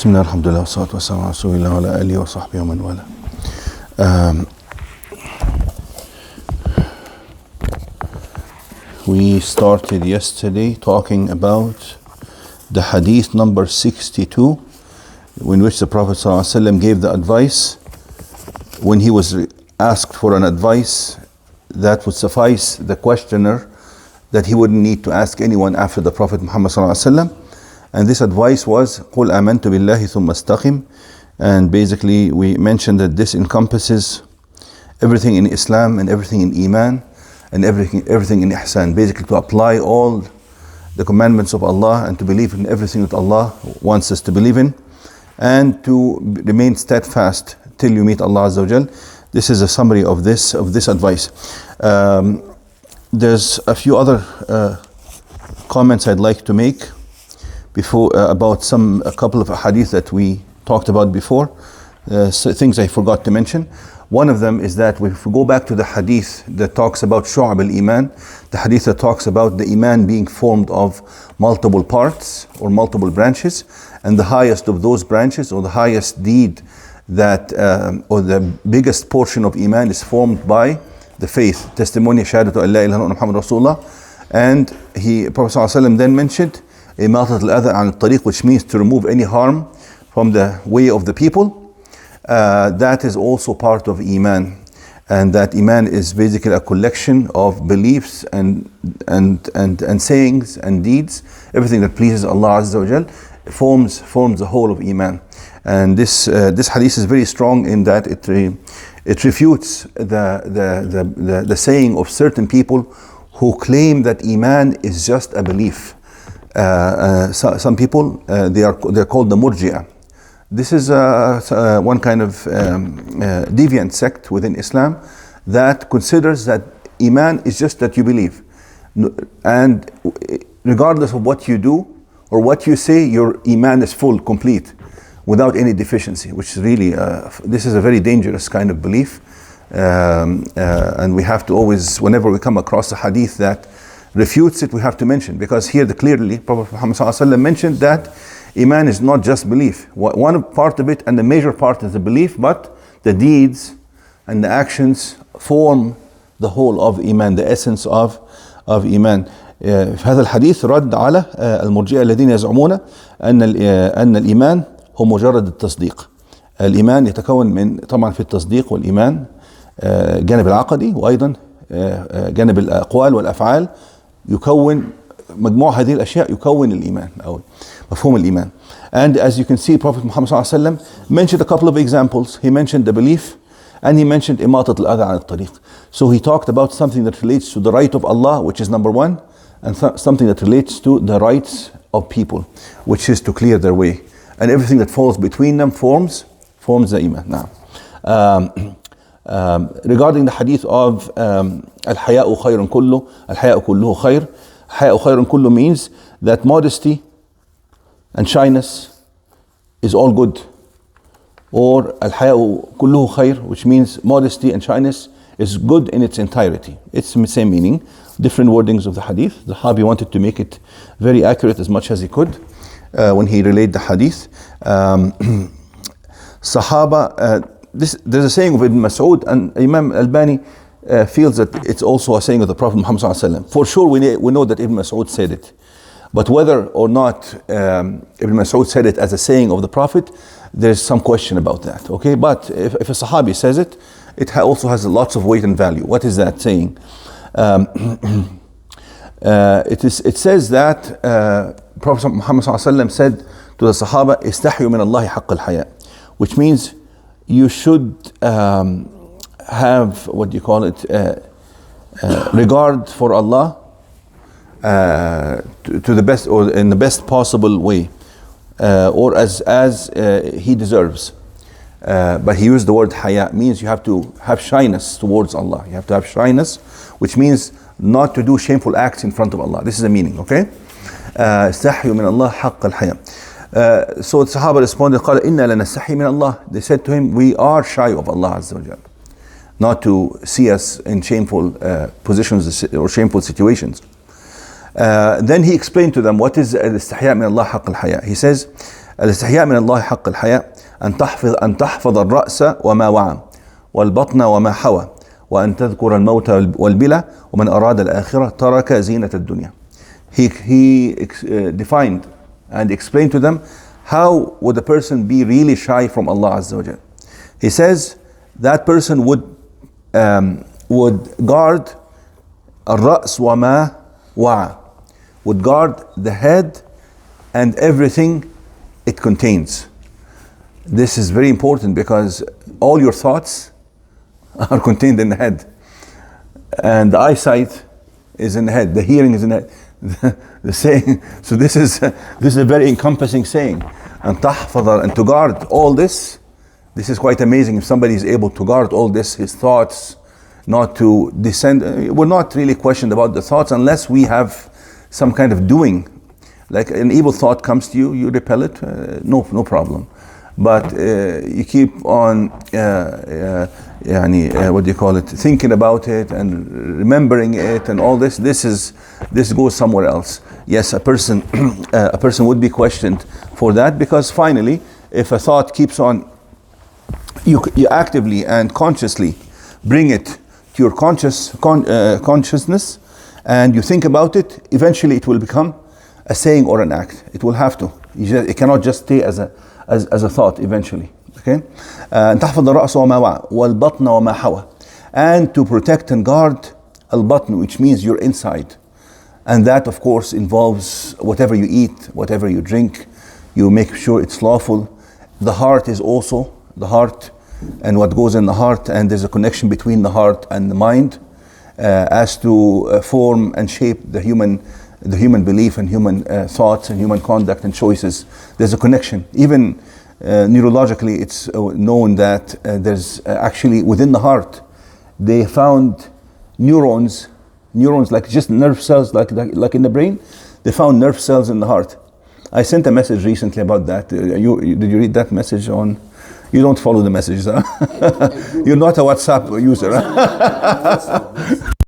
Bismillah, alhamdulillah, wa salatu wa salam ala rasulillah wa ala alihi wa sahbihi wa man wala. We started yesterday talking about the hadith number 62, in which the Prophet ﷺ gave the advice when he was asked for an advice that would suffice the questioner, that he wouldn't need to ask anyone after the Prophet Muhammad ﷺ. And this advice was قُلْ آمَنْتُ بِاللَّهِ ثُمَّ اسْتَقِمْ. And basically we mentioned that this encompasses everything in Islam and everything in Iman and everything in Ihsan. Basically to apply all the commandments of Allah and to believe in everything that Allah wants us to believe in, and to remain steadfast till you meet Allah Azza wa Jal. This is a summary of this advice. There's a few other comments I'd like to make before about a couple of hadith that we talked about before, things I forgot to mention. One of them is that if we go back to the hadith that talks about Shu'ab al-Iman, the hadith that talks about the Iman being formed of multiple parts or multiple branches, and the highest of those branches or the highest deed that or the biggest portion of Iman is formed by the faith, testimony, shahadatu an la ilaha illallah Muhammad Rasulullah. And Prophet ﷺ then mentioned إماطة الأذى عن الطريق, which means to remove any harm from the way of the people. That is also part of Iman, and that Iman is basically a collection of beliefs and sayings and deeds. Everything that pleases Allah Azza wa Jal forms the whole of Iman. And this hadith is very strong in that it refutes the saying of certain people who claim that Iman is just a belief. Some people they're called the Murji'ah. This is one kind of deviant sect within Islam that considers that Iman is just that you believe, and regardless of what you do or what you say, your Iman is full, complete, without any deficiency, which is really this is a very dangerous kind of belief, and we have to always, whenever we come across a hadith that refutes it, we have to mention, because here clearly Prophet Muhammad ﷺ mentioned that Iman is not just belief. One part of it, and the major part, is the belief, but the deeds and the actions form the whole of Iman, the essence of Iman. في هذا الحديث رد على المرجئة الذين يزعمون أن الإيمان هو مجرد التصديق. الإيمان يتكون من طبعا في التصديق والإيمان جانب العقدي، وأيضا جانب الأقوال والأفعال، يكون مجموع هذه الأشياء يكون الإيمان أو مفهوم الإيمان. And as you can see, Prophet Muhammad ﷺ mentioned a couple of examples. He mentioned the belief, and he mentioned إماطة الأذى عن الطريق. So he talked about something that relates to the right of Allah, which is number one, and something that relates to the rights of people, which is to clear their way. And everything that falls between them forms the Iman. Now, regarding the hadith of الحياء خير كله، الحياء كله خير. الحياء خير كله means that modesty and shyness is all good, or الحياء كله خير, which means modesty and shyness is good in its entirety. It's the same meaning, different wordings of the hadith. The Sahabi wanted to make it very accurate as much as he could when he relayed the hadith. Sahaba, there's a saying of Ibn Mas'ud, and Imam Albani feels that it's also a saying of the Prophet Muhammad ﷺ. For sure we know that Ibn Mas'ud said it, but whether or not Ibn Mas'ud said it as a saying of the Prophet, there's some question about that. Okay, but if a Sahabi says it, it also has lots of weight and value. What is that saying? It says that Prophet Muhammad ﷺ said to the Sahaba, "Istahyu min Allahi haqq al-haya," which means you should have, what do you call it, regard for Allah to the best, or in the best possible way, or as he deserves. But he used the word haya, means you have to have shyness towards Allah. You have to have shyness, which means not to do shameful acts in front of Allah. This is the meaning, okay? استحيوا من الله حق الحياء. So the Sahaba responded, قال إنا لنستحي من الله. They said to him, we are shy of Allah Azza wa Jal, not to see us in shameful positions or shameful situations. Then he explained to them what is al-istihya min Allah haqq al-haya. He says, الاستحياء من الله حق الحياء أن تحفظ الرأس وما وعى والبطن وما حوى وأن تذكر الموت والبلى ومن أراد الآخرة ترك زينة الدنيا. He defined and explained to them how would a person be really shy from Allah Azza wa Jal. He says that person would guard الرأس وما وعى, would guard the head and everything it contains. This is very important because all your thoughts are contained in the head, and the eyesight is in the head, the hearing is in the head. The saying, so this is a very encompassing saying. And tahfadha, and to guard all this. This is quite amazing if somebody is able to guard all this, his thoughts, not to descend. We're not really questioned about the thoughts unless we have some kind of doing. Like an evil thought comes to you, you repel it, no problem. But you keep on, what do you call it, thinking about it and remembering it and all this. This goes somewhere else. Yes, a person would be questioned for that, because finally, if a thought keeps on, you actively and consciously bring it to your consciousness, and you think about it, eventually it will become a saying or an act. It will have to. It cannot just stay as a thought eventually. Okay? تحفظ الرأس وما وعى والبطن وما حوى, and to protect and guard al-batn, which means your inside, and that of course involves whatever you eat, whatever you drink, you make sure it's lawful. The heart is also the heart and what goes in the heart, and there's a connection between the heart and the mind as to form and shape the human belief and human thoughts and human conduct and choices. There's a connection. Even neurologically, it's known that there's actually within the heart, they found neurons like just nerve cells, like in the brain. They found nerve cells in the heart. I sent a message recently about that. Did you read that message on? You don't follow the messages, huh? You're not a WhatsApp user, huh?